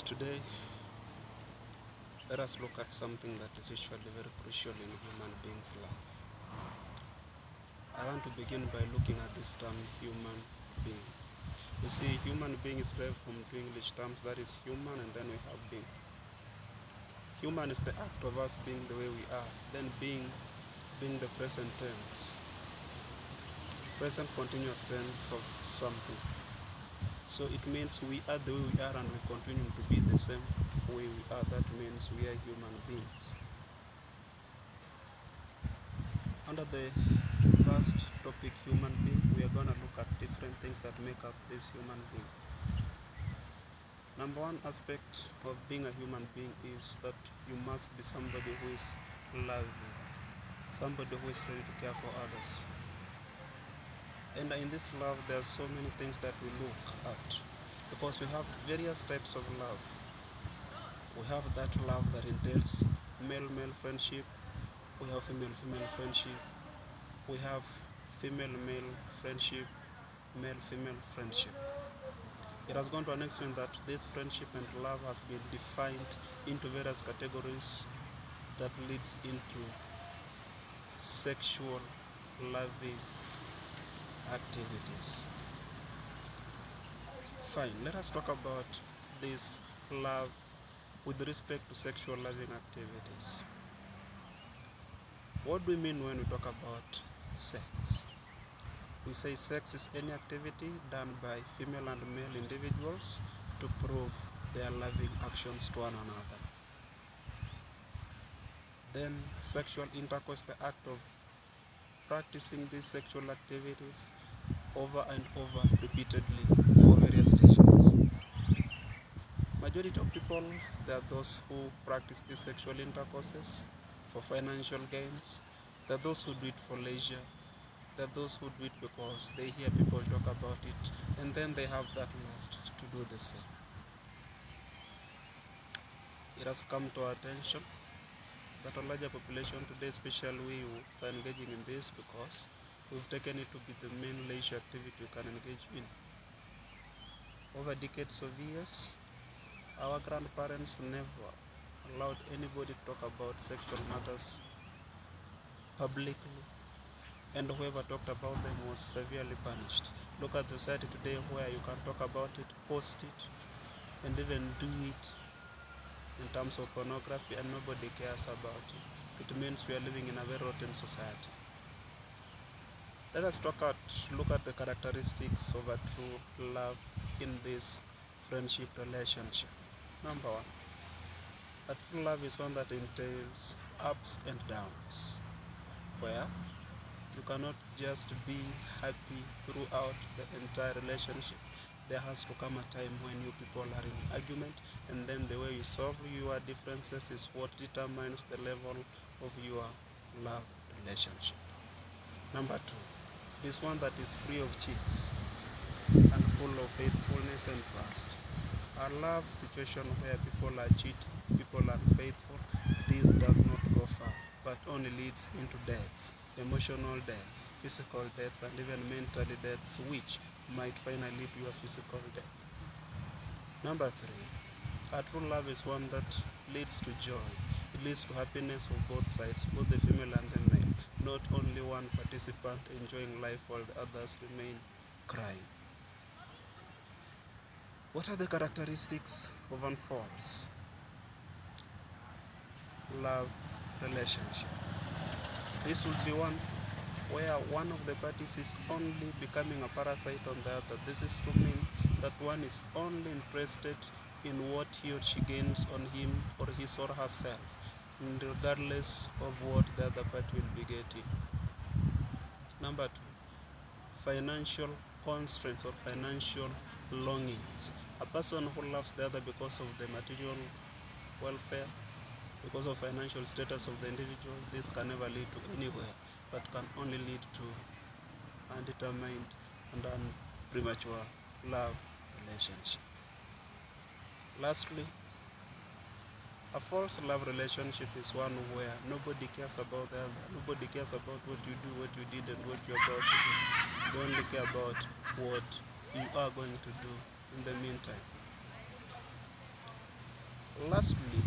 Today, let us look at something that is usually very crucial in human beings' life. I want to begin by looking at this term, human being. You see, human being is derived from two English terms, that is human and then we have being. Human is the act of us being the way we are, then being the present tense, present continuous tense of something. So it means we are the way we are and we continue to be the same way we are. That means we are human beings. Under the vast topic human being, we are going to look at different things that make up this human being. Number one aspect of being a human being is that you must be somebody who is loving, somebody who is ready to care for others. And in this love, there are so many things that we look at, because we have various types of love. We have that love that entails male-male friendship, we have female-female friendship, we have female-male friendship, male-female friendship. It has gone to an extent that this friendship and love has been defined into various categories that leads into sexual loving activities. Fine, let us talk about this love with respect to sexual loving activities. What do we mean when we talk about sex? We say sex is any activity done by female and male individuals to prove their loving actions to one another. Then sexual intercourse is the act of practicing these sexual activities over and over repeatedly for various reasons. Majority of people, there are those who practice these sexual intercourses for financial gains. There are those who do it for leisure. There are those who do it because they hear people talk about it and then they have that lust to do the same. It has come to our attention that a larger population today, especially we youth, are engaging in this because we've taken it to be the main leisure activity we can engage in. Over decades of years, our grandparents never allowed anybody to talk about sexual matters publicly, and whoever talked about them was severely punished. Look at the society today where you can talk about it, post it, and even do it in terms of pornography and nobody cares about it. It means we are living in a very rotten society. Let us look at the characteristics of a true love in this friendship relationship. Number one, a true love is one that entails ups and downs, where you cannot just be happy throughout the entire relationship. There has to come a time when you people are in argument, and then the way you solve your differences is what determines the level of your love relationship. Number two is one that is free of cheats and full of faithfulness and trust. A love situation where people are cheating, people are unfaithful, this does not go far, but only leads into deaths, emotional deaths, physical deaths, and even mental deaths, which might finally lead to a physical death. Number three, a true love is one that leads to joy. It leads to happiness for both sides, both the female and the male. Not only one participant enjoying life while the others remain crying. What are the characteristics of a false love relationship? This would be one where one of the parties is only becoming a parasite on the other. This is to mean that one is only interested in what he or she gains on him or his or herself, regardless of what the other party will be getting. Number two, financial constraints or financial longings. A person who loves the other because of the material welfare, because of financial status of the individual, this can never lead to anywhere, but can only lead to undetermined and premature love relationship. Lastly, a false love relationship is one where nobody cares about the other. Nobody cares about what you do, what you did, and what you're about to do. They only care about what you are going to do in the meantime. Lastly,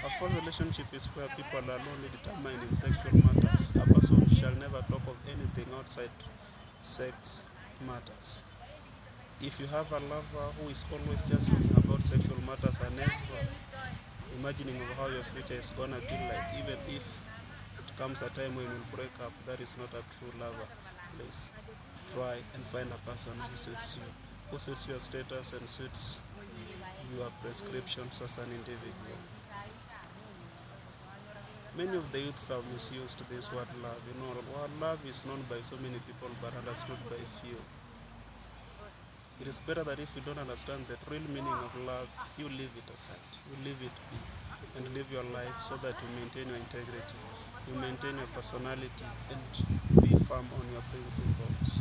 a full relationship is where people are only determined in sexual matters. A person shall never talk of anything outside sex matters. If you have a lover who is always just talking about sexual matters and never imagining of how your future is gonna be like, even if it comes a time when you break up, that is not a true lover. Please try and find a person who suits you, who suits your status and suits your prescriptions as an individual. Many of the youths have misused this word love. Word love is known by so many people but understood by few. It is better that if you don't understand the real meaning of love, you leave it aside, you leave it be, and live your life so that you maintain your integrity, you maintain your personality, and be firm on your principles.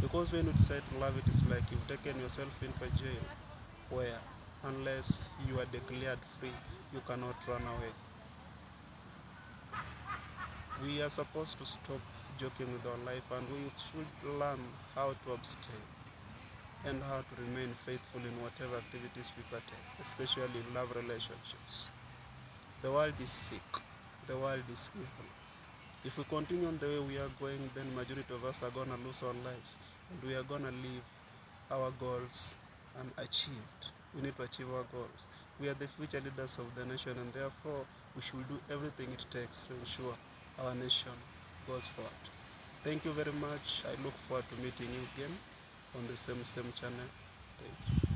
Because when you decide to love, it is like you've taken yourself into a jail where, unless you are declared free, you cannot run away. We are supposed to stop joking with our life, and we should learn how to abstain and how to remain faithful in whatever activities we partake, especially in love relationships. The world is sick. The world is evil. If we continue on the way we are going, then majority of us are gonna lose our lives, and we are gonna leave our goals unachieved. We need to achieve our goals. We are the future leaders of the nation, and therefore we should do everything it takes to ensure our nation goes forward. Thank you very much. I look forward to meeting you again on the same channel. Thank you.